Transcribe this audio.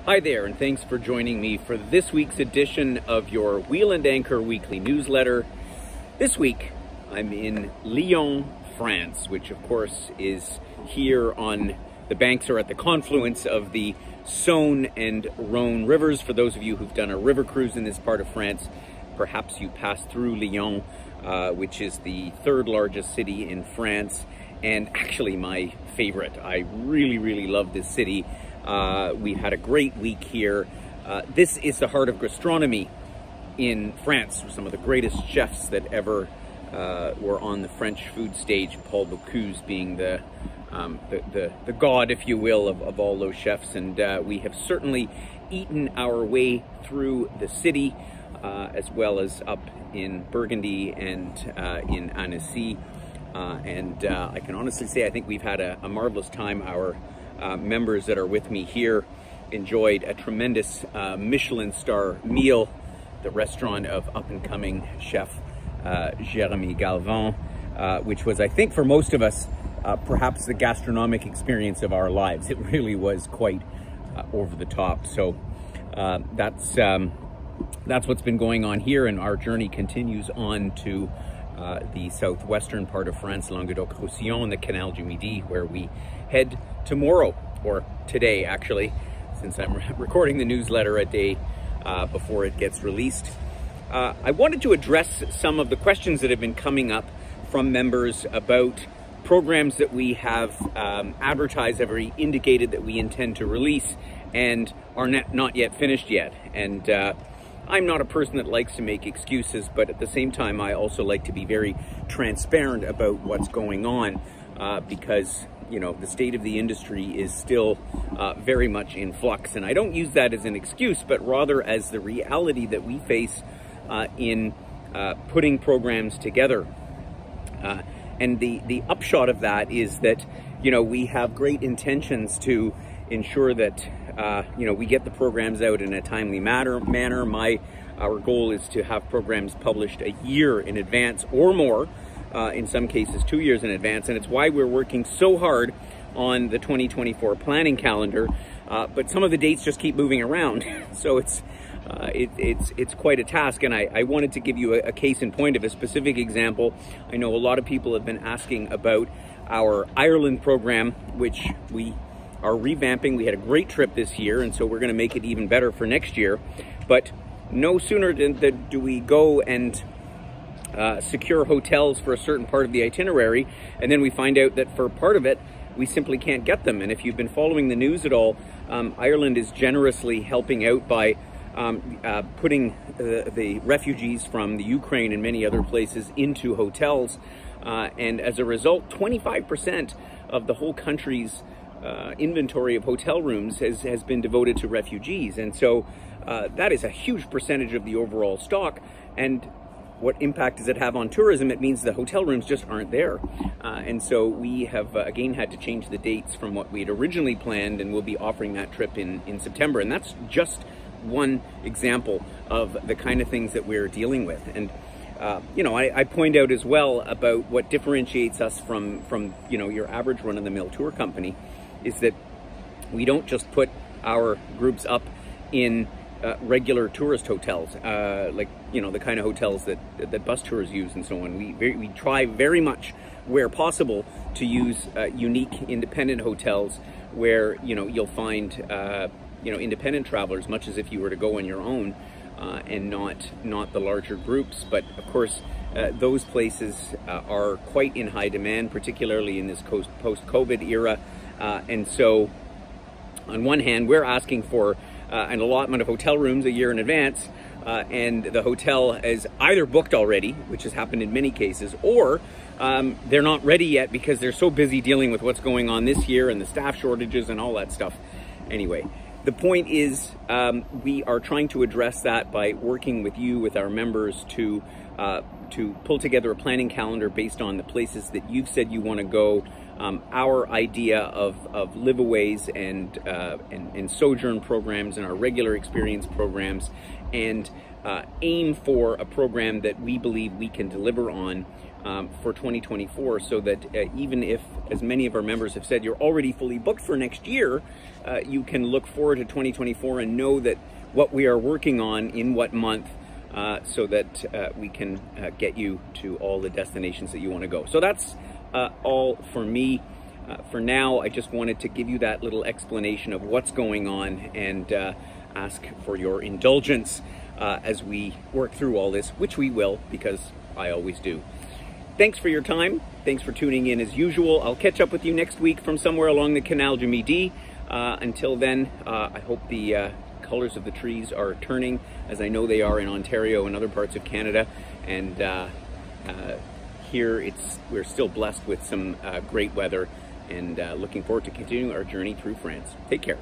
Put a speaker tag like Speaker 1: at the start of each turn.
Speaker 1: Hi there, and thanks for joining me for this week's edition of your Wheel and Anchor weekly newsletter. This week, I'm in Lyon, France, which of course is here on the banks or at the confluence of the Saône and Rhône rivers. For those of you who've done a river cruise in this part of France, perhaps you passed through Lyon, which is the third largest city in France, and actually my favorite. I really love this city. We've had a great week here. This is the heart of gastronomy in France. Some of the greatest chefs that ever were on the French food stage, Paul Bocuse being the god, if you will, of all those chefs. And we have certainly eaten our way through the city, as well as up in Burgundy and in Annecy. I can honestly say I think we've had a marvelous time. Our members that are with me here enjoyed a tremendous Michelin star meal, the restaurant of up-and-coming chef Jérémy Galvan, which was, I think, for most of us, perhaps the gastronomic experience of our lives. It really was quite over the top. So that's what's been going on here, and our journey continues on to the southwestern part of France, Languedoc-Roussillon, the Canal du Midi, where we head tomorrow, or today actually, since I'm recording the newsletter a day before it gets released. I wanted to address some of the questions that have been coming up from members about programs that we have advertised, have already indicated that we intend to release, and are not yet finished yet. And I'm not a person that likes to make excuses, but at the same time, I also like to be very transparent about what's going on, because, you know, the state of the industry is still very much in flux. And I don't use that as an excuse, but rather as the reality that we face in putting programs together. And the upshot of that is that, you know, we have great intentions to ensure that you know, we get the programs out in a timely manner. Our goal is to have programs published a year in advance or more, in some cases 2 years in advance, and it's why we're working so hard on the 2024 planning calendar. But some of the dates just keep moving around, so it's quite a task. And I wanted to give you a case in point of a specific example. I know a lot of people have been asking about our Ireland program, which we are revamping. We had a great trip this year, and so we're going to make it even better for next year. But no sooner do we go and secure hotels for a certain part of the itinerary, and then we find out that for part of it, we simply can't get them. And if you've been following the news at all, Ireland is generously helping out by putting the refugees from the Ukraine and many other places into hotels. And as a result, 25% of the whole country's inventory of hotel rooms has been devoted to refugees. And so that is a huge percentage of the overall stock. And what impact does it have on tourism? It means the hotel rooms just aren't there. And so we have, again, had to change the dates from what we had originally planned, and we'll be offering that trip in September. And that's just one example of the kind of things that we're dealing with. And you know, I point out as well about what differentiates us from you know, your average run-of-the-mill tour company is that we don't just put our groups up in regular tourist hotels, like, you know, the kind of hotels that bus tours use and so on. We try very much, where possible, to use unique independent hotels where, you know, you'll find you know, independent travelers, much as if you were to go on your own, and not the larger groups. But of course, those places are quite in high demand, particularly in this post-COVID era. And so, on one hand, we're asking for an allotment of hotel rooms a year in advance, and the hotel is either booked already, which has happened in many cases, or they're not ready yet because they're so busy dealing with what's going on this year and the staff shortages and all that stuff. Anyway, the point is, we are trying to address that by working with you, with our members, to pull together a planning calendar based on the places that you've said you want to go, our idea of liveaways and sojourn programs and our regular experience programs, and aim for a program that we believe we can deliver on for 2024, so that even if, as many of our members have said, you're already fully booked for next year, you can look forward to 2024 and know that what we are working on in what month, so that we can get you to all the destinations that you want to go. So that's all for me. For now, I just wanted to give you that little explanation of what's going on and ask for your indulgence as we work through all this, which we will, because I always do. Thanks for your time. Thanks for tuning in as usual. I'll catch up with you next week from somewhere along the Canal du Midi. Until then, I hope the colors of the trees are turning, as I know they are in Ontario and other parts of Canada. And here we're still blessed with some great weather, and looking forward to continuing our journey through France. Take care.